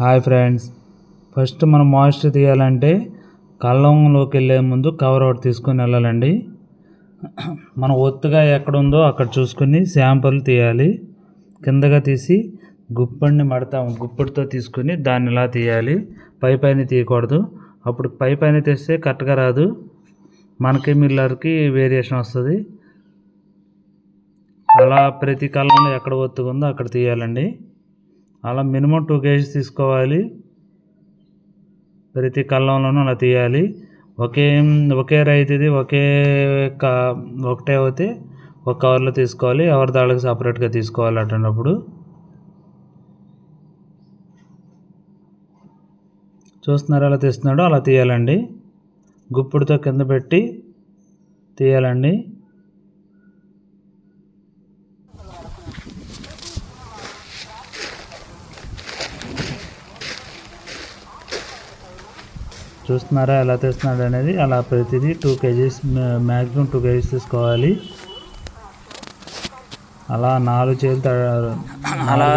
Hi friends, first మనం moisture తీయాలంటే కళ్ళంలోకి వెళ్ళే ముందు కవర్ ఒకటి తీసుకొని వెళ్ళాలండి. మనం ఒత్తుగా ఎక్కడ ఉందో అక్కడ చూసుకొని శాంపుల్ తీయాలి. కిందగా తీసి గుప్పటితో తీసుకుని దాన్ని ఇలా తీయాలి. పైన తీయకూడదు. అప్పుడు పైన తీస్తే కరెక్ట్గా రాదు, మనకి మిల్లర్కి వేరియేషన్ వస్తుంది. అలా ప్రతి కళ్ళంలో ఎక్కడ ఒత్తుగా ఉందో అక్కడ తీయాలండి. అలా మినిమం 2 kg తీసుకోవాలి. ప్రతి కళ్ళంలోనూ అలా తీయాలి. ఒకే రైతుది ఒకటే అయితే ఒక కవర్లో తీసుకోవాలి. ఎవరి దాళ్ళకి సపరేట్గా తీసుకోవాలి. అటున్నప్పుడు చూస్తున్నారు ఎలా తీస్తున్నాడో అలా తీయాలండి. గుప్పిడితో కింద పెట్టి తీయాలండి. చూస్తున్నారా ఎలా తీస్తున్నాడు అనేది. అలా ప్రతిదీ 2 kg, మ్యాక్సిమం 2 kg తీసుకోవాలి. అలా 4 చేతులు అలా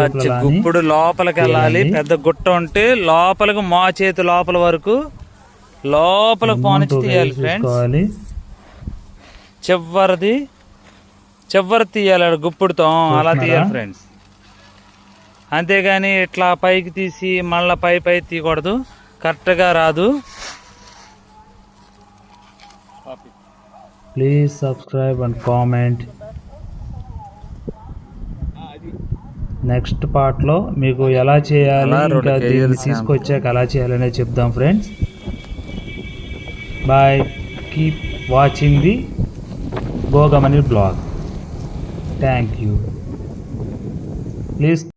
గుప్పుడు లోపలికి వెళ్ళాలి. పెద్ద గుట్ట ఉంటే లోపలికి మా చేతి లోపల వరకు లోపలికి పోనిచ్చి తీయాలి ఫ్రెండ్స్. చివరి తీయాలి గుప్పుడుతో, అలా తీయాలి ఫ్రెండ్స్. అంతేగాని ఇట్లా పైకి తీసి మళ్ళీ పై తీయకూడదు, కరెక్ట్గా రాదు. Please subscribe and comment. Next పార్ట్లో మీకు ఎలా చేయాలి, ఇంకా దీన్ని తీసుకొచ్చాక ఎలా చేయాలనే చెప్దాం friends. Bye, keep watching the గోగమని బ్లాగ్. Thank you. ప్లీజ్